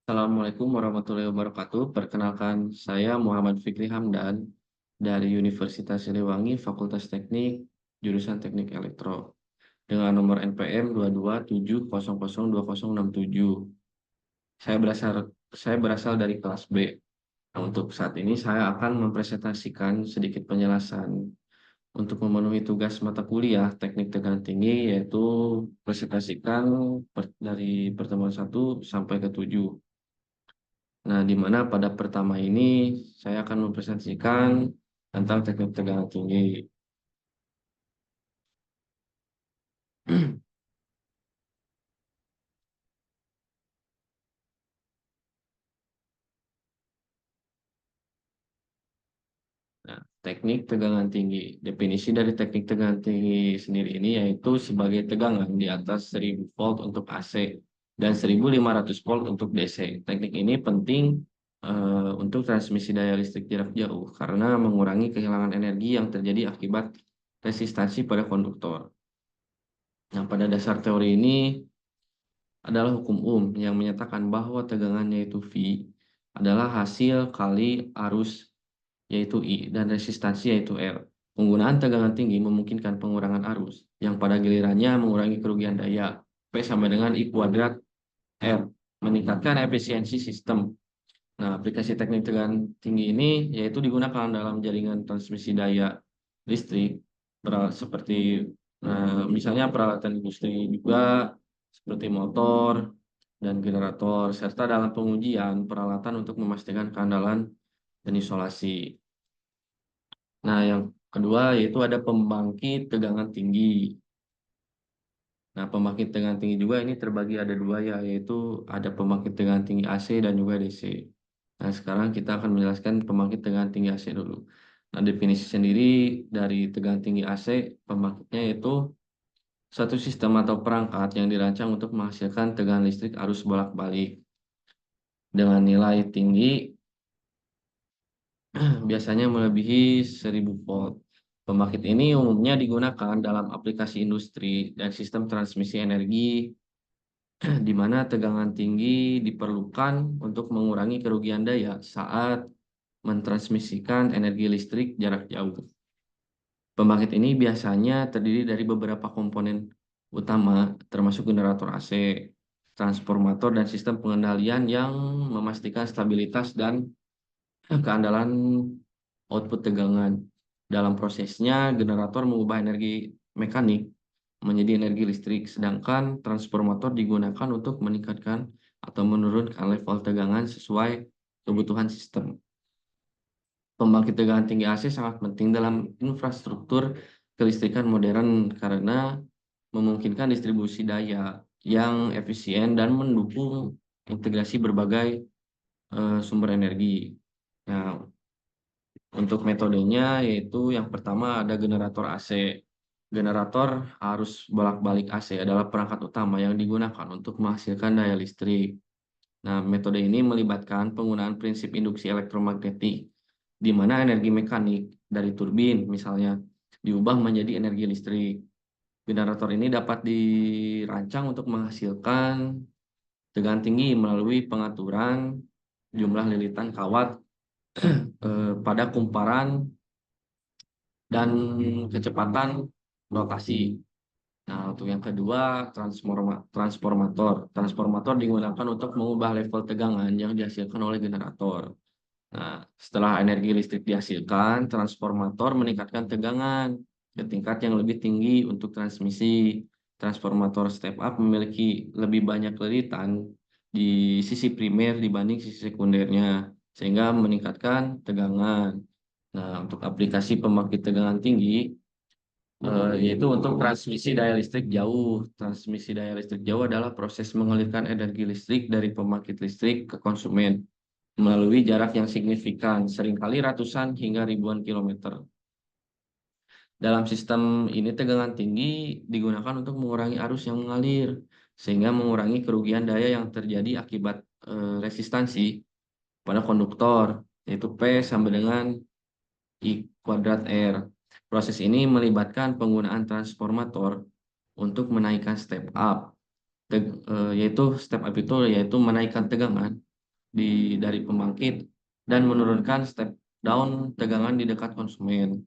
Assalamualaikum warahmatullahi wabarakatuh. Perkenalkan, saya Muhammad Fikri Hamdan dari Universitas Siliwangi, Fakultas Teknik, jurusan Teknik Elektro, dengan nomor NPM 227002067. Saya berasal saya berasal dari kelas B. Nah, untuk saat ini saya akan mempresentasikan sedikit penjelasan untuk memenuhi tugas mata kuliah Teknik Tegangan Tinggi, yaitu presentasikan dari pertemuan 1 sampai ke 7. Nah, di mana pada pertama ini saya akan mempresentasikan tentang teknik tegangan tinggi. Nah, teknik tegangan tinggi. Definisi dari teknik tegangan tinggi sendiri ini yaitu sebagai tegangan di atas 1000 volt untuk AC dan 1500 volt untuk DC. Teknik ini penting untuk transmisi daya listrik jarak jauh karena mengurangi kehilangan energi yang terjadi akibat resistansi pada konduktor. Nah, pada dasar teori ini adalah hukum yang menyatakan bahwa tegangan yaitu V adalah hasil kali arus yaitu I dan resistansi yaitu R. Penggunaan tegangan tinggi memungkinkan pengurangan arus yang pada gilirannya mengurangi kerugian daya P sama dengan I kuadrat R, meningkatkan efisiensi sistem. Nah, aplikasi teknik tegangan tinggi ini yaitu digunakan dalam jaringan transmisi daya listrik seperti misalnya peralatan industri juga seperti motor dan generator, serta dalam pengujian peralatan untuk memastikan keandalan dan isolasi. Nah, yang kedua yaitu ada pembangkit tegangan tinggi. Nah, pembangkit tegangan tinggi juga ini terbagi ada dua ya, yaitu ada pembangkit tegangan tinggi AC dan juga DC. Nah, sekarang kita akan menjelaskan pembangkit tegangan tinggi AC dulu. Nah, definisi sendiri dari tegangan tinggi AC, pembangkitnya yaitu suatu sistem atau perangkat yang dirancang untuk menghasilkan tegangan listrik arus bolak-balik dengan nilai tinggi biasanya melebihi 1000 volt. Pembangkit ini umumnya digunakan dalam aplikasi industri dan sistem transmisi energi di mana tegangan tinggi diperlukan untuk mengurangi kerugian daya saat mentransmisikan energi listrik jarak jauh. Pembangkit ini biasanya terdiri dari beberapa komponen utama, termasuk generator AC, transformator, dan sistem pengendalian yang memastikan stabilitas dan keandalan output tegangan. Dalam prosesnya, generator mengubah energi mekanik menjadi energi listrik, sedangkan transformator digunakan untuk meningkatkan atau menurunkan level tegangan sesuai kebutuhan sistem. Pembangkit tegangan tinggi AC sangat penting dalam infrastruktur kelistrikan modern karena memungkinkan distribusi daya yang efisien dan mendukung integrasi berbagai sumber energi. Nah, untuk metodenya yaitu yang pertama ada generator AC. Generator arus bolak-balik AC adalah perangkat utama yang digunakan untuk menghasilkan daya listrik. Nah, metode ini melibatkan penggunaan prinsip induksi elektromagnetik, di mana energi mekanik dari turbin misalnya diubah menjadi energi listrik. Generator ini dapat dirancang untuk menghasilkan tegangan tinggi melalui pengaturan jumlah lilitan kawat pada kumparan dan kecepatan rotasi. Nah, untuk yang kedua, transformator. Transformator digunakan untuk mengubah level tegangan yang dihasilkan oleh generator. Nah, setelah energi listrik dihasilkan, transformator meningkatkan tegangan ke tingkat yang lebih tinggi untuk transmisi. Transformator step up memiliki lebih banyak lilitan di sisi primer dibanding sisi sekundernya, sehingga meningkatkan tegangan. Nah, untuk aplikasi pembangkit tegangan tinggi, yaitu untuk transmisi daya listrik jauh. Transmisi daya listrik jauh adalah proses mengalirkan energi listrik dari pembangkit listrik ke konsumen melalui jarak yang signifikan, seringkali ratusan hingga ribuan kilometer. Dalam sistem ini tegangan tinggi digunakan untuk mengurangi arus yang mengalir, sehingga mengurangi kerugian daya yang terjadi akibat resistansi pada konduktor, yaitu P sama dengan I kuadrat R. Proses ini melibatkan penggunaan transformator untuk menaikkan step up, yaitu step up itu yaitu menaikkan tegangan dari pembangkit dan menurunkan step down tegangan di dekat konsumen.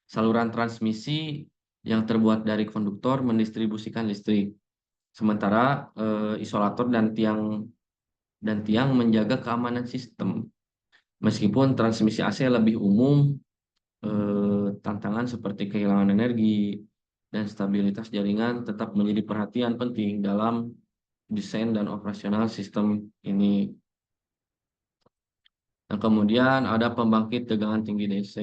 Saluran transmisi yang terbuat dari konduktor mendistribusikan listrik, sementara isolator dan tiang menjaga keamanan sistem. Meskipun transmisi AC lebih umum, tantangan seperti kehilangan energi dan stabilitas jaringan tetap menjadi perhatian penting dalam desain dan operasional sistem ini. Nah, kemudian ada pembangkit tegangan tinggi DC.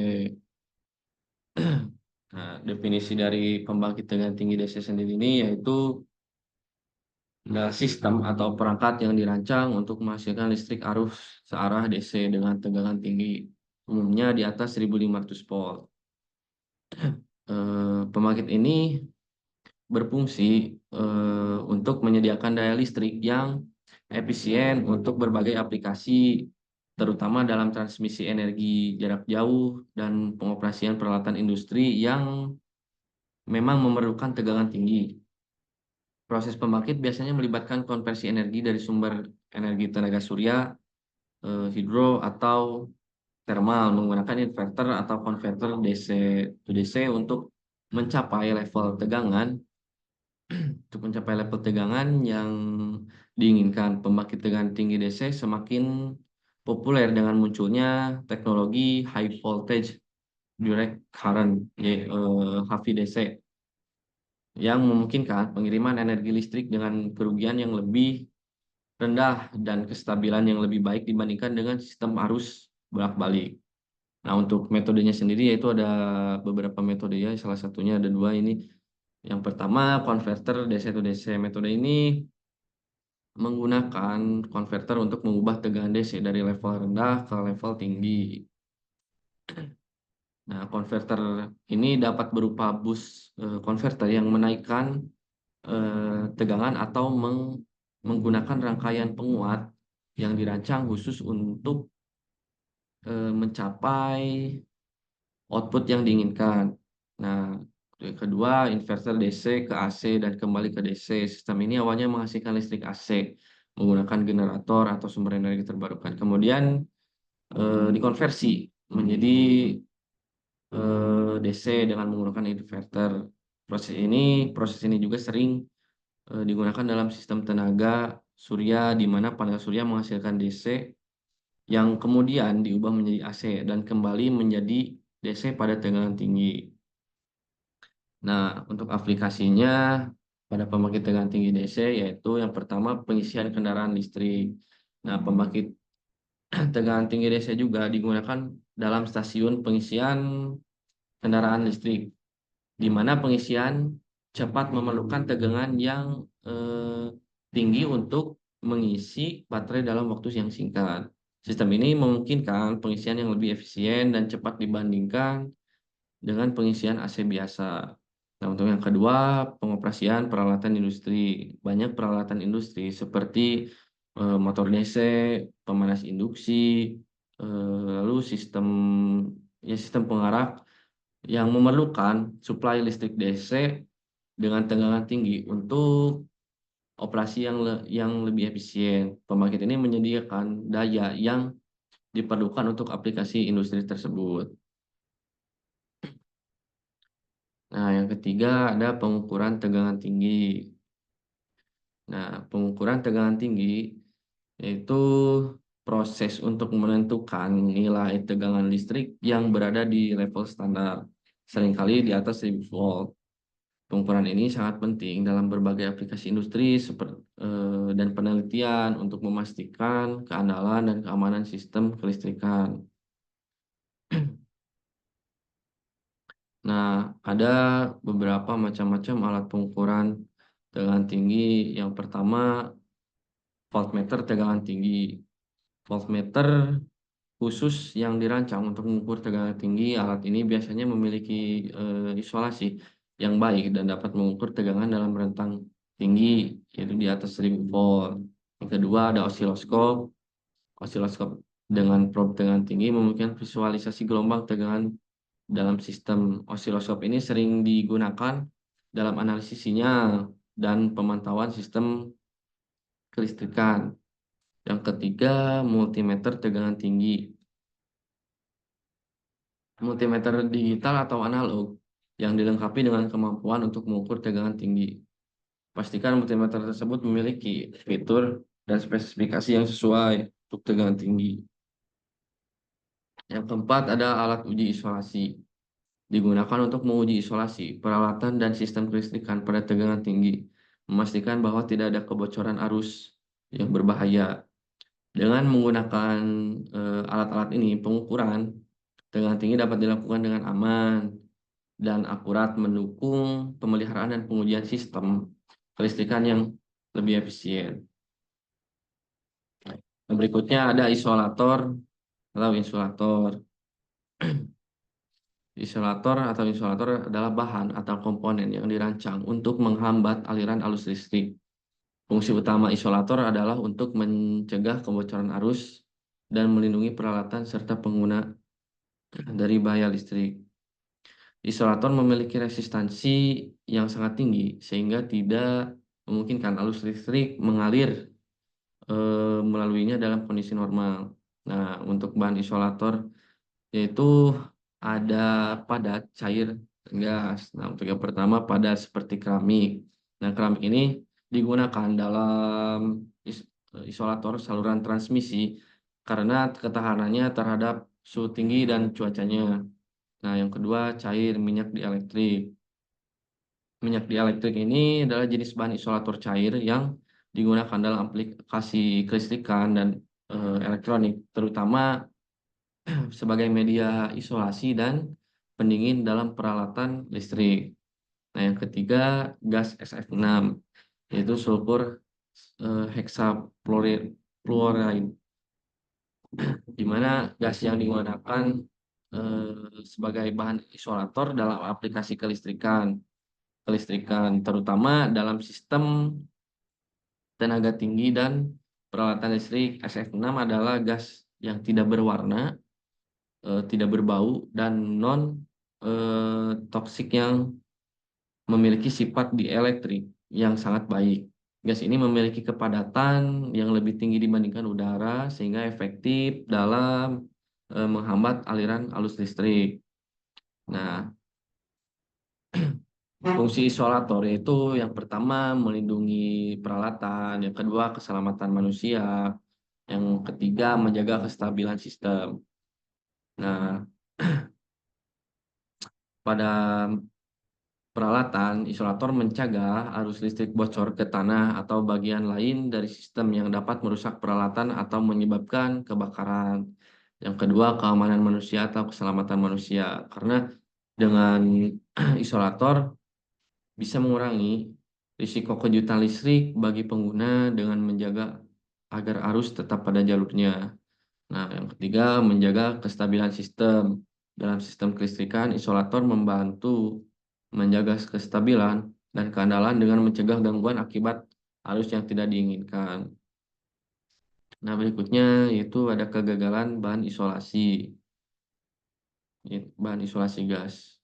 Nah, definisi dari pembangkit tegangan tinggi DC sendiri ini yaitu sistem atau perangkat yang dirancang untuk menghasilkan listrik arus searah DC dengan tegangan tinggi, umumnya di atas 1500 volt. Pembangkit ini berfungsi untuk menyediakan daya listrik yang efisien untuk berbagai aplikasi, terutama dalam transmisi energi jarak jauh dan pengoperasian peralatan industri yang memang memerlukan tegangan tinggi. Proses pembangkit biasanya melibatkan konversi energi dari sumber energi tenaga surya, hidro, atau thermal menggunakan inverter atau konverter DC to DC mencapai level tegangan untuk mencapai level tegangan yang diinginkan. Pembangkit tegangan tinggi DC semakin populer dengan munculnya teknologi high voltage direct current HVDC yang memungkinkan pengiriman energi listrik dengan kerugian yang lebih rendah dan kestabilan yang lebih baik dibandingkan dengan sistem arus bolak-balik. Nah, untuk metodenya sendiri yaitu ada beberapa metode ya, salah satunya ada dua ini. Yang pertama, konverter DC to DC. Metode ini menggunakan konverter untuk mengubah tegangan DC dari level rendah ke level tinggi. Nah, konverter ini dapat berupa bus konverter yang menaikkan tegangan atau menggunakan rangkaian penguat yang dirancang khusus untuk mencapai output yang diinginkan. Nah, yang kedua, inverter DC ke AC dan kembali ke DC. Sistem ini awalnya menghasilkan listrik AC menggunakan generator atau sumber energi terbarukan. Kemudian dikonversi menjadi DC dengan menggunakan inverter. Proses ini juga sering digunakan dalam sistem tenaga surya di mana panel surya menghasilkan DC yang kemudian diubah menjadi AC dan kembali menjadi DC pada tegangan tinggi. Nah, untuk aplikasinya pada pembangkit tegangan tinggi DC yaitu yang pertama pengisian kendaraan listrik. Nah, pembangkit tegangan tinggi DC juga digunakan dalam stasiun pengisian kendaraan listrik, di mana pengisian cepat memerlukan tegangan yang tinggi untuk mengisi baterai dalam waktu yang singkat. Sistem ini memungkinkan pengisian yang lebih efisien dan cepat dibandingkan dengan pengisian AC biasa. Nah, untuk yang kedua, pengoperasian peralatan industri. Banyak peralatan industri seperti motor DC, pemanas induksi, lalu sistem pengarak yang memerlukan suplai listrik DC dengan tegangan tinggi untuk operasi yang lebih efisien. Pembangkit ini menyediakan daya yang diperlukan untuk aplikasi industri tersebut. Nah, yang ketiga ada pengukuran tegangan tinggi. Nah, pengukuran tegangan tinggi yaitu proses untuk menentukan nilai tegangan listrik yang berada di level standar, seringkali di atas 1000 volt. Pengukuran ini sangat penting dalam berbagai aplikasi industri dan penelitian untuk memastikan keandalan dan keamanan sistem kelistrikan. Nah, ada beberapa macam-macam alat pengukuran tegangan tinggi. Yang pertama, voltmeter tegangan tinggi. Voltmeter khusus yang dirancang untuk mengukur tegangan tinggi. Alat ini biasanya memiliki isolasi yang baik dan dapat mengukur tegangan dalam rentang tinggi, yaitu di atas 1000 volt. Yang kedua ada osiloskop. Osiloskop dengan probe tegangan tinggi memungkinkan visualisasi gelombang tegangan dalam sistem. Osiloskop ini sering digunakan dalam analisis sinyal dan pemantauan sistem kelistrikan. Yang ketiga, multimeter tegangan tinggi. Multimeter digital atau analog yang dilengkapi dengan kemampuan untuk mengukur tegangan tinggi. Pastikan multimeter tersebut memiliki fitur dan spesifikasi yang sesuai untuk tegangan tinggi. Yang keempat ada alat uji isolasi. Digunakan untuk menguji isolasi, peralatan, dan sistem kelistrikan pada tegangan tinggi. Memastikan bahwa tidak ada kebocoran arus yang berbahaya. Dengan menggunakan alat-alat ini, pengukuran tegangan tinggi dapat dilakukan dengan aman dan akurat, mendukung pemeliharaan dan pengujian sistem kelistrikan yang lebih efisien. Berikutnya ada isolator atau insulator. Isolator adalah bahan atau komponen yang dirancang untuk menghambat aliran arus listrik. Fungsi utama isolator adalah untuk mencegah kebocoran arus dan melindungi peralatan serta pengguna dari bahaya listrik. Isolator memiliki resistansi yang sangat tinggi sehingga tidak memungkinkan arus listrik mengalir melaluinya dalam kondisi normal. Nah, untuk bahan isolator yaitu ada padat, cair, dan gas. Nah, untuk yang pertama padat seperti keramik. Nah, keramik ini digunakan dalam isolator saluran transmisi karena ketahanannya terhadap suhu tinggi dan cuacanya. Nah, yang kedua cair minyak dielektrik. Minyak dielektrik ini adalah jenis bahan isolator cair yang digunakan dalam aplikasi kelistrikan dan elektronik, terutama sebagai media isolasi dan pendingin dalam peralatan listrik. Nah, yang ketiga gas SF6 yaitu sulfur hexafluoride, di mana gas yang digunakan sebagai bahan isolator dalam aplikasi kelistrikan terutama dalam sistem tenaga tinggi dan peralatan listrik. SF6 adalah gas yang tidak berwarna, tidak berbau, dan non toksik yang memiliki sifat dielektrik yang sangat baik. Gas ini memiliki kepadatan yang lebih tinggi dibandingkan udara sehingga efektif dalam menghambat aliran arus listrik. Nah, fungsi isolator yaitu yang pertama melindungi peralatan, yang kedua keselamatan manusia, yang ketiga menjaga kestabilan sistem. Nah, pada peralatan, isolator mencegah arus listrik bocor ke tanah atau bagian lain dari sistem yang dapat merusak peralatan atau menyebabkan kebakaran. Yang kedua, keamanan manusia atau keselamatan manusia. Karena dengan isolator bisa mengurangi risiko kejutan listrik bagi pengguna dengan menjaga agar arus tetap pada jalurnya. Nah, yang ketiga, menjaga kestabilan sistem. Dalam sistem kelistrikan, isolator membantu menjaga kestabilan dan keandalan dengan mencegah gangguan akibat arus yang tidak diinginkan. Nah, berikutnya yaitu ada kegagalan bahan isolasi, bahan isolasi gas.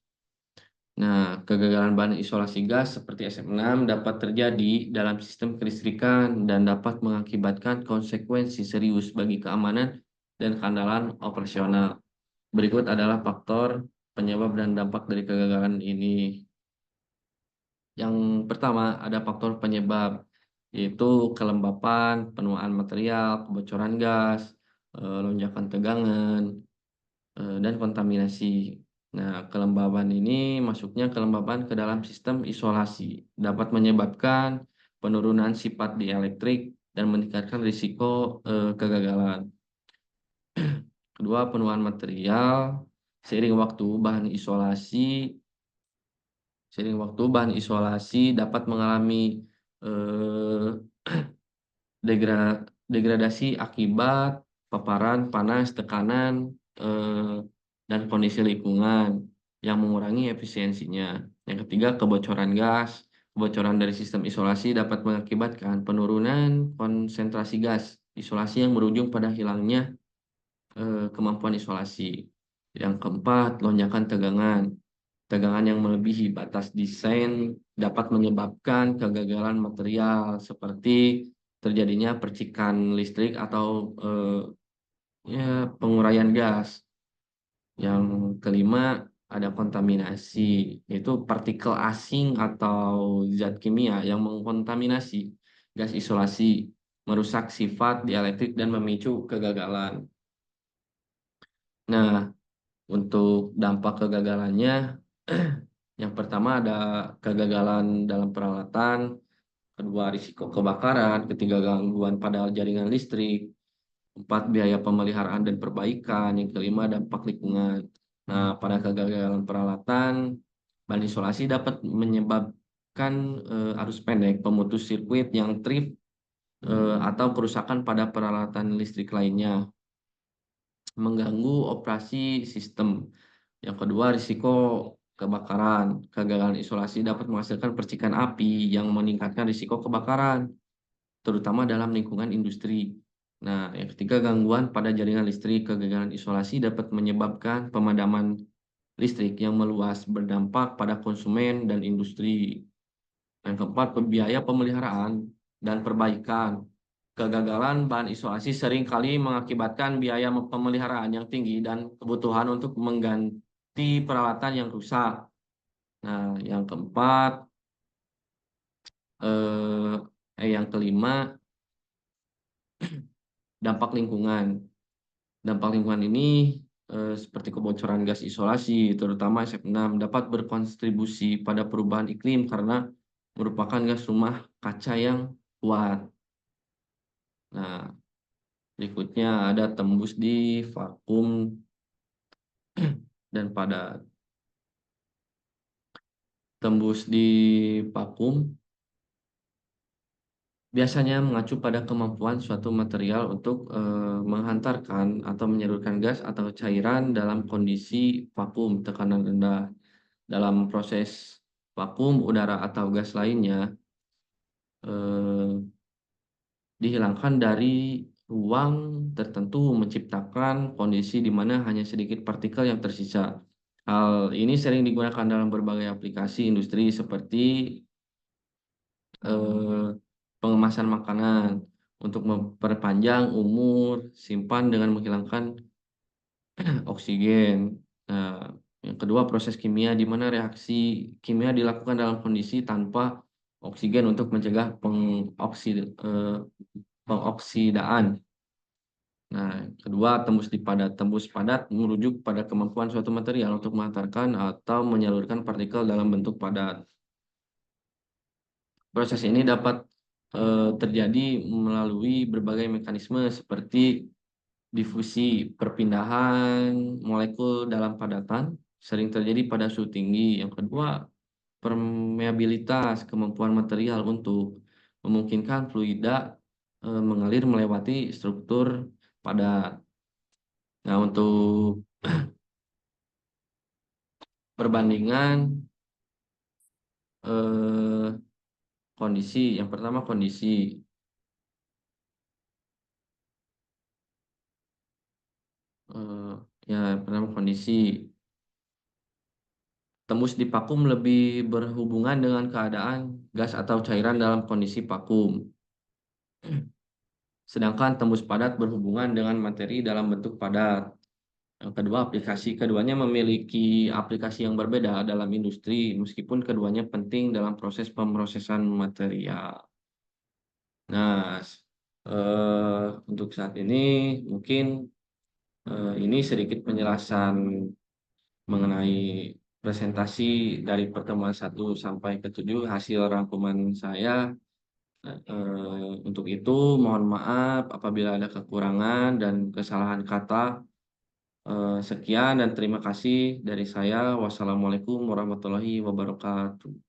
Nah, kegagalan bahan isolasi gas seperti SM6 dapat terjadi dalam sistem kelistrikan dan dapat mengakibatkan konsekuensi serius bagi keamanan dan keandalan operasional. Berikut adalah faktor penyebab dan dampak dari kegagalan ini. Yang pertama ada faktor penyebab, yaitu kelembapan, penuaan material, kebocoran gas, lonjakan tegangan, dan kontaminasi. Nah, kelembaban ini masuknya kelembaban ke dalam sistem isolasi dapat menyebabkan penurunan sifat dielektrik dan meningkatkan risiko kegagalan. Kedua, penuaan material. Seiring waktu bahan isolasi dapat mengalami eh, degradasi akibat paparan panas, tekanan, dan kondisi lingkungan yang mengurangi efisiensinya. Yang ketiga, kebocoran gas. Kebocoran dari sistem isolasi dapat mengakibatkan penurunan konsentrasi gas isolasi yang berujung pada hilangnya kemampuan isolasi. Yang keempat, lonjakan tegangan. Tegangan yang melebihi batas desain dapat menyebabkan kegagalan material seperti terjadinya percikan listrik atau ya penguraian gas. Yang kelima ada kontaminasi, yaitu partikel asing atau zat kimia yang mengkontaminasi gas isolasi, merusak sifat dielektrik dan memicu kegagalan. Nah, untuk dampak kegagalannya, yang pertama ada kegagalan dalam peralatan, kedua risiko kebakaran, ketiga gangguan pada jaringan listrik, empat biaya pemeliharaan dan perbaikan, yang kelima dampak lingkungan. Nah, pada kegagalan peralatan, ban isolasi dapat menyebabkan arus pendek, pemutus sirkuit yang trip, atau kerusakan pada peralatan listrik lainnya, mengganggu operasi sistem. Yang kedua, risiko kebakaran. Kegagalan isolasi dapat menghasilkan percikan api yang meningkatkan risiko kebakaran, terutama dalam lingkungan industri. Nah, yang ketiga, gangguan pada jaringan listrik. Kegagalan isolasi dapat menyebabkan pemadaman listrik yang meluas, berdampak pada konsumen dan industri. Yang keempat, biaya pemeliharaan dan perbaikan. Kegagalan bahan isolasi seringkali mengakibatkan biaya pemeliharaan yang tinggi dan kebutuhan untuk mengganti peralatan yang rusak. Nah, yang keempat, yang kelima, dampak lingkungan. Dampak lingkungan ini seperti kebocoran gas isolasi, terutama SF6, dapat berkontribusi pada perubahan iklim karena merupakan gas rumah kaca yang kuat. Nah, berikutnya ada tembus di vakum dan padat. Tembus di vakum biasanya mengacu pada kemampuan suatu material untuk menghantarkan atau menyalurkan gas atau cairan dalam kondisi vakum tekanan rendah. Dalam proses vakum, udara atau gas lainnya eh, dihilangkan dari ruang tertentu, menciptakan kondisi di mana hanya sedikit partikel yang tersisa. Hal ini sering digunakan dalam berbagai aplikasi industri seperti eh, pengemasan makanan untuk memperpanjang umur simpan dengan menghilangkan oksigen. Nah, yang kedua, proses kimia di mana reaksi kimia dilakukan dalam kondisi tanpa oksigen untuk mencegah pengoksidaan. Nah, kedua, tembus di padat. Tembus padat merujuk pada kemampuan suatu material untuk mengantarkan atau menyalurkan partikel dalam bentuk padat. Proses ini dapat terjadi melalui berbagai mekanisme seperti difusi, perpindahan molekul dalam padatan, sering terjadi pada suhu tinggi. Yang kedua, permeabilitas, kemampuan material untuk memungkinkan fluida mengalir melewati struktur padat. Nah, untuk perbandingan eh, kondisi, yang pertama kondisi, eh, ya yang pertama kondisi, tembus di vakum lebih berhubungan dengan keadaan gas atau cairan dalam kondisi vakum. Sedangkan tembus padat berhubungan dengan materi dalam bentuk padat. Yang kedua, aplikasi keduanya memiliki aplikasi yang berbeda dalam industri, meskipun keduanya penting dalam proses pemrosesan material. Nah, untuk saat ini mungkin ini sedikit penjelasan mengenai presentasi dari pertemuan 1 sampai ke 7 hasil rangkuman saya. Untuk itu, mohon maaf apabila ada kekurangan dan kesalahan kata. Sekian dan terima kasih dari saya. Wassalamualaikum warahmatullahi wabarakatuh.